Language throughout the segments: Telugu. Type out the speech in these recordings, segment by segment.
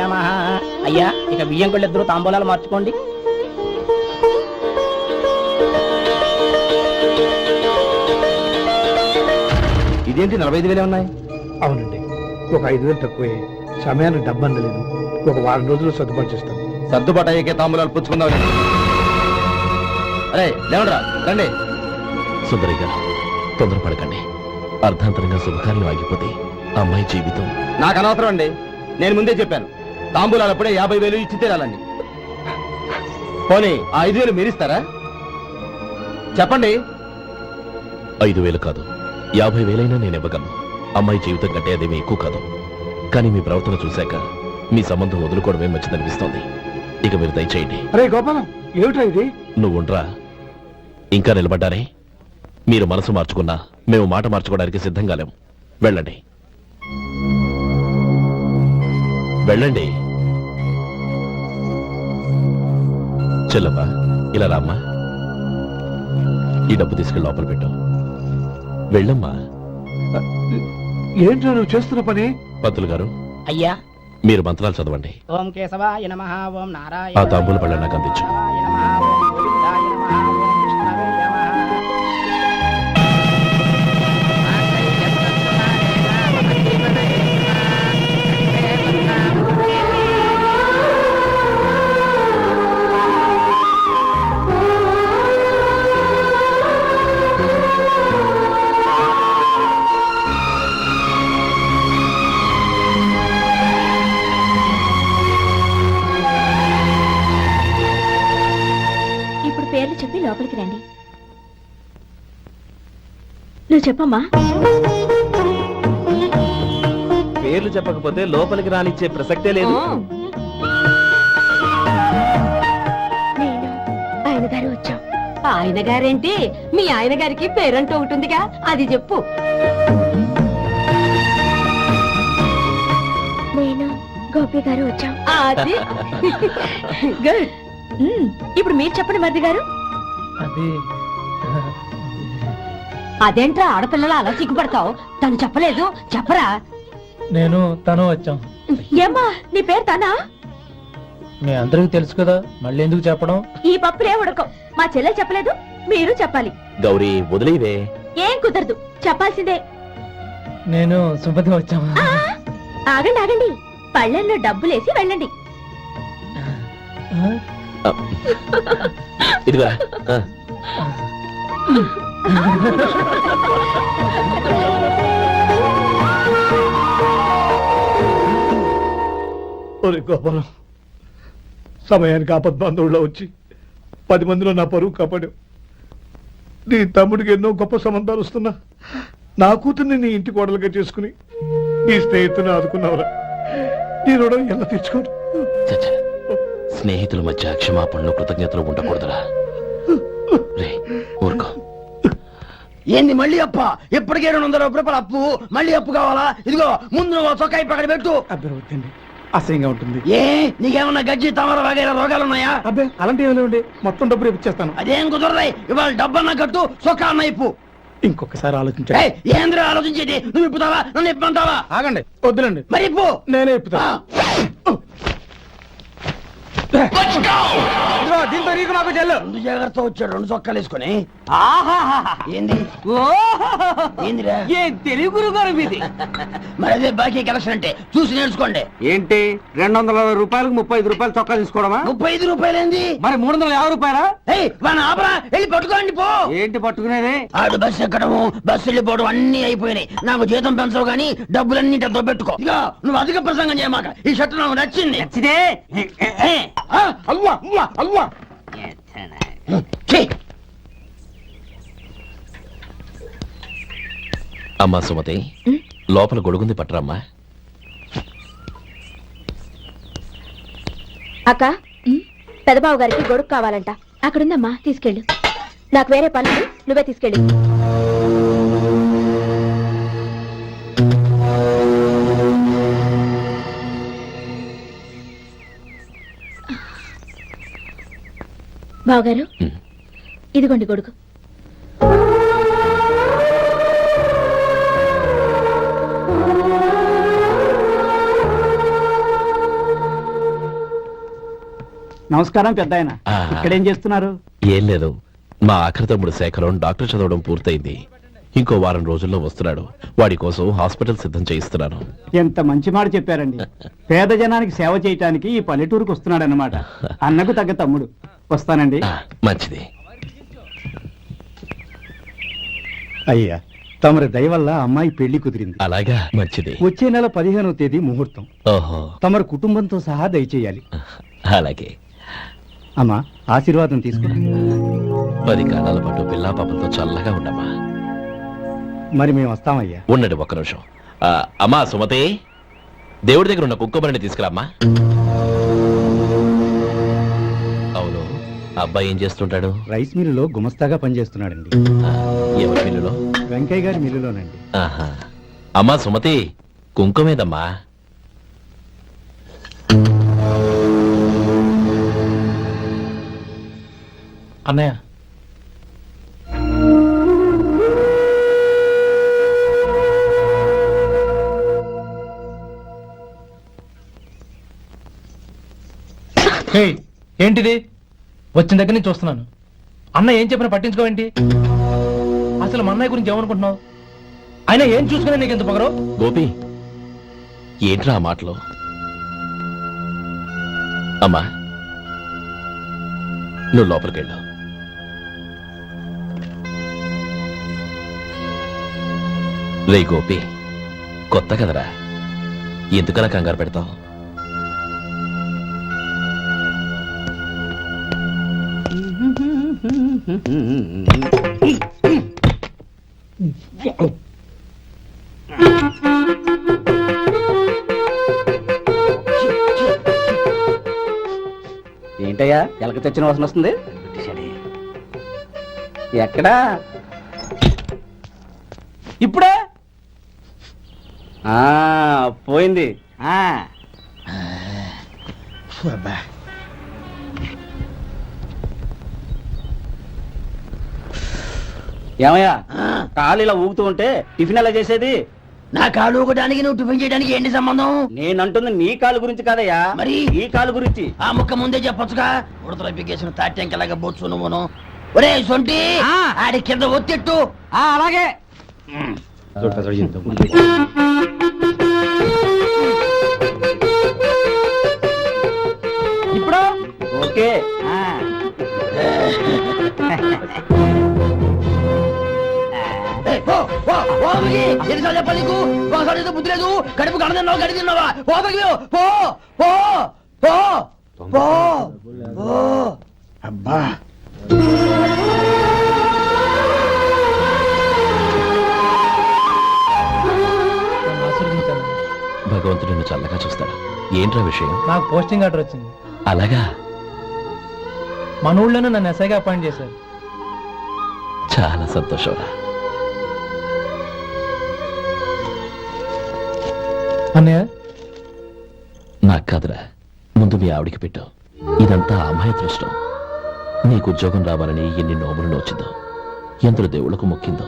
నమః. అయ్యా ఇక బియ్యం కొళ్ళు ఇద్దరు తాంబూలాలు మార్చుకోండి. ఇదేంటి 45,000 ఉన్నాయి? అవునండి, ఒక 5,000 తక్కువే. సమయానికి డబ్బు అందలేదు. ఒక వారం రోజులు సర్దుబాటు చేస్తాను. సర్దుబాటు అయ్యాకే తాంబూలాలు పుచ్చుకుందాం. అరే లేవడరా, రండి. సుందరి గారు తొందరపడకండి. అర్ధాంతరంగా శుభకార్యం ఆగిపోతే అమ్మాయి జీవితం. నాకు అనవసరం అండి, నేను ముందే చెప్పాను. తాంబూలాలు అప్పుడే 50,000 ఇచ్చి తీరాలండి. పోనీ ఆ 5,000 మీరిస్తారా? చెప్పండి. 5,000 కాదు, 50,000 నేను ఇవ్వగలను. అమ్మాయి జీవితం కంటే అదేమీ ఎక్కువ కాదు. కానీ మీ ప్రవర్తన చూశాక మీ సంబంధం వదులుకోవడమే మంచిదనిపిస్తోంది. ఇక మీరు దయచేయండి. అరే గోపాలం, ఏమిటా ఇది? నువ్వుండ్రా. ఇంకా నిలబడ్డారే? మీరు మనసు మార్చుకున్నా మేము మాట మార్చుకోవడానికి సిద్ధంగా లేము. వెళ్ళండి వెళ్ళండి. చెల్లమ్మా ఇలా రామ్మా. ఈ డబ్బు తీసుకెళ్ళి లోపల పెట్టు. వెళ్ళమ్మా. ఏంటో నువ్వు చేస్తున్న పని? పంతులు గారు అయ్యా మీరు మంత్రాలు చదవండి. ఓం కేశవాయ నమః, ఓం ఆ నారాయణ తాంబూల పళ్ళ నాకు అందించు. పేర్లు చెప్పి లోపలికి రండి. నువ్వు చెప్పమ్మా. పేర్లు చెప్పకపోతే లోపలికి రానిచ్చే ప్రసక్తే లేదు. నేను ఆయన గారు వచ్చాం. ఆయన గారేంటి? మీ ఆయన గారికి పేరంటూ ఉంటుందిగా, అది చెప్పు. నేను గోపి గారు వచ్చాం. అది గుడ్. ఇప్పుడు మీరు చెప్పండి మరిది గారు. అదేంట్రా ఆడపిల్లలు అలా సిగ్గుపడతావు? తను చెప్పలేదు, చెప్పరా. నేను తను వచ్చాం. ఏమ్మా నీ పేరు తనా? మీ అందరికి తెలుసు కదా, మళ్ళీ ఎందుకు చెప్పడం? ఈ పప్పులే ఉడకం. మా చెల్లె చెప్పలేదు, మీరు చెప్పాలి. గౌరీ వదిలేవే. ఏం కుదరదు, చెప్పాల్సిందే. నేను సుమతి వచ్చాం. ఆగండి ఆగండి, పళ్ళెంలో డబ్బులేసి వెళ్ళండి. ఇదిగా ఒరే గోపాలం, సమయానికి ఆపద్బాంధవుల్లో వచ్చి 10 మందిలో నా పరువు కాపాడావు. నీ తమ్ముడికి ఎన్నో గొప్ప సంబంధాలు వస్తున్నా నా కూతుర్ని నీ ఇంటి కోడలుగా చేసుకుని నీ స్నేహితుని ఆదుకున్నావురా. నీ రుణం ఎలా తీర్చుకోరు? స్నేహితుల మధ్య క్షమాపణలు కృతజ్ఞతలు ఉండకూడదురా. రే ఊరుకో. ఏంది మళ్ళీ అప్ప? ఇప్పటికే 200 రూపాయలు అప్పు, మళ్ళీ అప్పు కావాలా? ఇదిగో ముందు చొక్కాయి పక్కన పెట్టు. అర్థమవుతుంది, అసహ్యంగా ఉంటుంది. ఏ నీకేమన్నా గజ్జి తమర వగైరా రోగాలు ఉన్నాయా? అబ్బే అలాంటి ఏమి మొత్తం డబ్బు రేపు ఇచ్చేస్తాను. అదేం కుదరదాయి. ఇవాళ డబ్బన్నా కట్టు, చొక్కా అన్న ఇప్పు. ఇంకొకసారి ఆలోచించండి. ఏంద్ర ఆలోచించేది? నువ్వు ఇప్పుతావా, నన్ను ఇప్పమంటావా? ఆగండి, వద్దులండి. మరి ఇప్పు. నేనే ఇప్పుతా. దీంతో నీకు నాకు చెల్లు. 2 జాగ్రత్త వచ్చాడు, 2 చొక్కాలు వేసుకుని. ఏంది ఏందిరా? ఏ తెలుగు గారు మీది? మరి అదే బాకీ కలెక్షన్ అంటే చూసి నేర్చుకోండి. ఏంటి 260 రూపాయలకు 35 రూపాయలు చొక్కా తీసుకోవడమా? 35 రూపాయలు ఏంది? మరి 350 రూపాయలా? వాడిని ఆపరా, వెళ్ళి పట్టుకోండి పో. ఏంటి పట్టుకునేది? ఆడు బస్సు ఎక్కడము, బస్సు వెళ్ళిపోవడం అన్ని అయిపోయినాయి. నాకు జీతం పెంచవు గానీ డబ్బులన్నీ డబ్బు పెట్టుకో. ఇక నువ్వు అధిక ప్రసంగం చేయమాక. ఈ షర్ట్ నాకు నచ్చింది. నచ్చితే అల్వా అల్వా అల్వా. అమ్మా సుమతి, లోపల గొడుగుంది పట్టరమ్మా. అక్క, పెదబాబు గారికి గొడుగు కావాలంట. అక్కడుందమ్మా, తీసుకెళ్ళు. నాకు వేరే పనులు, నువ్వే తీసుకెళ్ళి. బావగారు, ఇదిగోండి గొడుగు. నమస్కారం పెద్ద ఆయన. ఆ. ఇక్కడేం చేస్తున్నారు? ఏం లేదు, మా ఆఖరి తమ్ముడు శేఖరం డాక్టర్ చదవడం పూర్తయింది. ఇంకో వారం రోజుల్లో వస్తున్నాడు. వాడి కోసం హాస్పిటల్ సిద్ధం చేయిస్తున్నాను. ఎంత మంచి మాట చెప్పారండి. పేద జనానికి సేవ చేయటానికి ఈ పల్లెటూరుకు వస్తున్నాడు అన్నమాట. అన్నకు తగ్గ తమ్ముడు. వస్తానండి. ఆ, మంచిది. అయ్యా, తమరి దయ వల్ల అమ్మాయి పెళ్లి కుదిరింది. అలాగా, మంచిది. వచ్చే నెల 15వ తేదీ ముహూర్తం. ఓహో, తమరి కుటుంబంతో సహా దయచేయాలి. అలాగే. అమ్మా, ఆశీర్వాదం తీసుకురా. 10 కాలాల పాటు పిల్లా పాపలతో చల్లగా ఉండమ్మా. మరి మేము వస్తామయ్యా. ఉండండి ఒక్క నిమిషం. అమ్మా సుమతి, దేవుడి దగ్గర ఉన్న కుక్కబరిని తీసుకురామ్మా. అవును, అబ్బాయి ఏం చేస్తుంటాడు? రైస్ మిల్లులో గుమస్తాగా పనిచేస్తున్నాడండి. ఎవరి మిల్లులో? వెంకయ్య గారి మిల్లులోనండి. ఆహా. అమ్మా సుమతి, కుంకుమేదమ్మా? అన్నయ్య, ఏంటిది? వచ్చిన దగ్గర నుంచి చూస్తున్నాను. అన్న ఏం చెప్పినా పట్టించుకోవేంటి? అసలు మా అన్నయ్య గురించి ఏమనుకుంటున్నావు? అయినా ఏం చూసుకున్నా నీకు ఎంత పొగరు? గోపి, ఏంట్రా ఆ మాటలు? అమ్మా, నువ్వు లోపలికెళ్ళు. రే గోపి, కొత్త కదరా, ఎందుకలా కంగారు పెడతావు? ఏంటయ్యా, ఎలక తెచ్చిన వాసన వస్తుంది? ఎక్కడా? ఇప్పుడే పోయింది. ఏమయ్యా, కాలు ఇలా ఊగుతూ ఉంటే టిఫిన్ ఎలా చేసేది? నా కాలు ఊగడానికి నువ్వు టిఫిన్ చేయడానికి ఏంటి సంబంధం? నేనంటుంది నీ కాలు గురించి కాదయ్యా, మరి ఈ కాలు గురించి. ఆ ముక్క ముందే చెప్పొచ్చుగా. ఉడతలో పిగేసిన తాట్యంకలాగా బొచ్చు నువ్వును. ఒరే సొంటి, ఆడి కింద ఒత్తిట్టు. అలాగే. ఇప్పుడు ఓకే. ఎన్నిసార్లు చెప్పాలి నీకు? ఒకసారి ఏదో బుద్ధి లేదు. కడుపు కడ తిన్నావు, గడి తిన్నావా? పో పో పో పో పో పో. అబ్బా, నన్ను ఆశీర్వదించాను. భగవంతుడు నిన్ను చల్లగా చూస్తాడు. ఏంట్రా విషయం? నాకు పోస్టింగ్ ఆర్డర్ వచ్చింది. అలాగా, మన ఊళ్ళోనే నన్ను ఎస్ఐగా అపాయింట్ చేశారు. చాలా సంతోషంరా. అన్నయ్య, నాకు కాదురా, ముందు మీ ఆవిడికి పెట్టు. ఇదంతా అమ్మాయి దృష్టం. నీకు ఉద్యోగం రావాలని ఎన్ని నోములు నోచిందో, ఎందరు దేవుళ్లకు మొక్కిందో.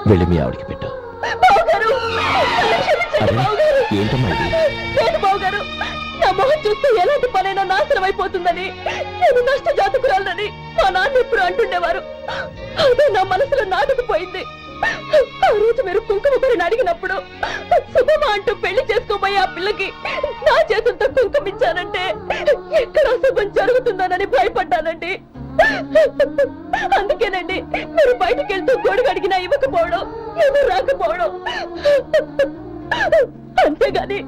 వెళ్ళి మీ ఆవిడికి పెట్టు. అరే, ఏంటమ్మా ఇది? బావగారు, నా మొహం చూస్తే ఎలాంటి పనైనా నాశనం అయిపోతుందని, నేను నష్ట జాతకురాలని మా నాన్న ఎప్పుడు అంటుండేవారు. అదే నా మనసులో నాటుకుపోయింది. ఆ రోజు మీరు కుంకుమ భరిని అడిగినప్పుడు శుభమా అంటూ పెళ్లి చేసుకోబోయే ఆ పిల్లకి నా చేతులతో కుంకుమిచ్చానంటే ఎక్కడ శుభం జరుగుతుందోనని భయపడ్డానండి. అందుకేనండి మీరు బయటికి వెళ్తూ గొడుగు అడిగినా ఇవ్వకపోవడం, ఎవరు రాకపోవడం. అంతేగాని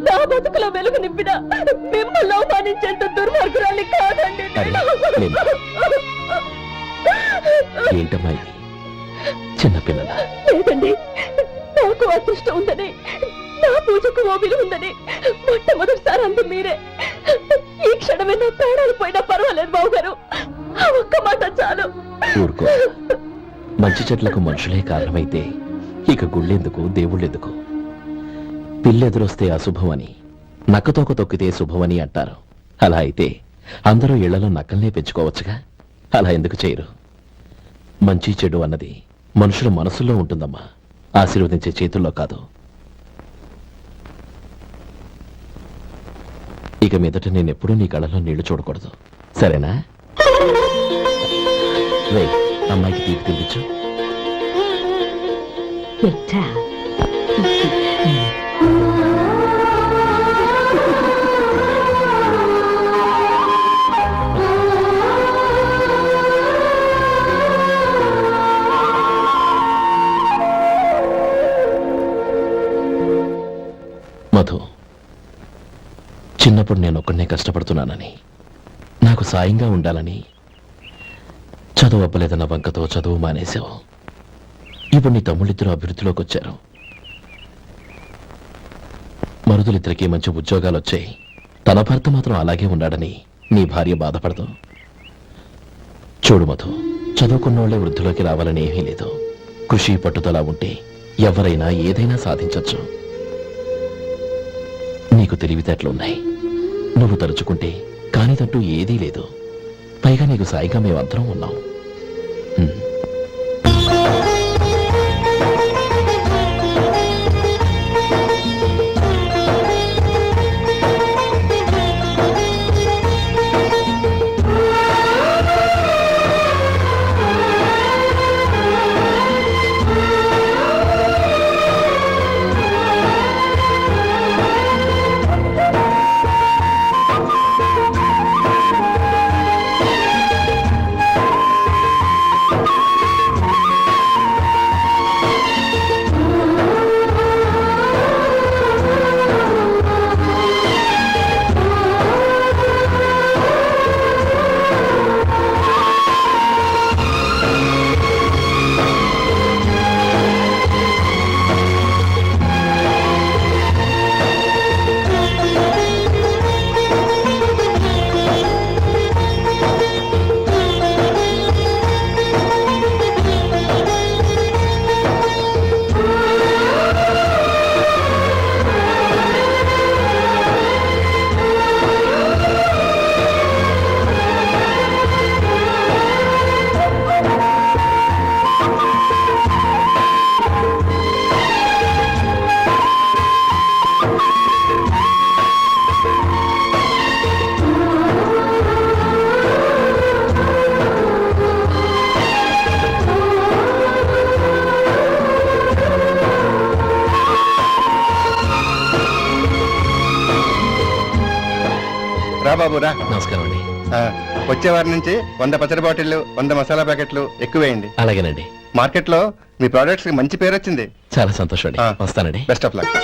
నా బతుకులో వెలుగు నింపిన మిమ్మల్ని అవమానించేంత దుర్మార్గురాలి కాదండి. అరే, ఏంటమ్మా ఇది? చిన్నపిల్లల లేదండి, నాకు అదృష్టం ఉందని, నా పూజకు ఓ విలువ ఉందని మొట్టమొదటిసారి అంది మీరే. ఈ క్షణమే నా ప్రాణాలు పోయినా పర్వాలేదు బావగారు. ఆ ఒక్క మాట చాలు. ఊరుకో. మంచి చెట్లకు మనుషులే కారణమైతే ఇక గుళ్ళెందుకు, దేవుళ్ళెందుకు? పిల్లెదురొస్తే అశుభమని, నక్కతోక తొక్కితే శుభమని అంటారు. అలా అయితే అందరూ ఇళ్లలో నక్కల్నే పెంచుకోవచ్చుగా. అలా ఎందుకు చేయరు? మంచి చెడు అన్నది మనుషుల మనసుల్లో ఉంటుందమ్మా, ఆశీర్వదించే చేతుల్లో కాదు. ఇక మీదట నేనెప్పుడూ నీ కళ్ళలో నీళ్లు చూడకూడదు, సరేనా? రే, అమ్మాయికి తీపి తినిపించు. పెట్టా. మధు, చిన్నప్పుడు నేను ఒక్కడనే కష్టపడుతున్నానని, నాకు సాయంగా ఉండాలని చదువు అవ్వలేదన్న వంకతో చదువు మానేశావు. ఇప్పుడు నీ తమ్ముళ్ళిద్దరూ అభివృద్ధిలోకి వచ్చారు. మరుదులిద్దరికీ మంచి ఉద్యోగాలు వచ్చాయి. తన భర్త మాత్రం అలాగే ఉన్నాడని నీ భార్య బాధపడదు. చూడు మధు, చదువుకున్నోళ్లే వృద్ధిలోకి రావాలని ఏమీ లేదు. కృషి పట్టుదల ఉంటే ఎవరైనా ఏదైనా సాధించొచ్చు. నీకు తెలివితేటలున్నాయి. నువ్వు తలుచుకుంటే కానిదంటూ ఏదీ లేదు. పైగా నీకు సాయిగా మేమందరం ఉన్నాం. రా బాబు రా. నమస్కారం అండి. వచ్చే వారి నుంచి 100 పచ్చడి బాటిళ్లు 100 మసాలా ప్యాకెట్లు ఎక్కువేయండి. అలాగేనండి. మార్కెట్ లో మీ ప్రోడక్ట్స్ కి మంచి పేరు వచ్చింది. చాలా సంతోషం అండి. ఆ. వస్తానండి. Best of luck.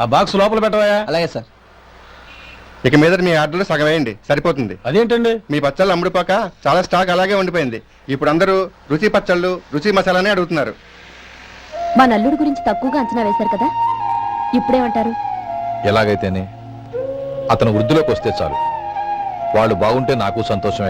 ఆ బాక్స్ లోపల పెట్టవా? అలాగే సార్. ఇక మీద మీ ఆర్డర్లు సగం వేయండి, సరిపోతుంది. అదేంటండి? మీ పచ్చళ్ళు అమ్ముడుపోక చాలా స్టాక్ అలాగే ఉండిపోయింది. ఇప్పుడు అందరూ రుచి పచ్చళ్ళు రుచి మసాలానే అడుగుతున్నారు. మా నల్లుడి గురించి తక్కువగా అంచనా వేశారు కదా, ఇప్పుడేమంటారు? ఎలాగైతేనే అతను వృద్ధిలోకి వస్తే చాలు. వాళ్ళు బాగుంటే నాకు సంతోషమేగా.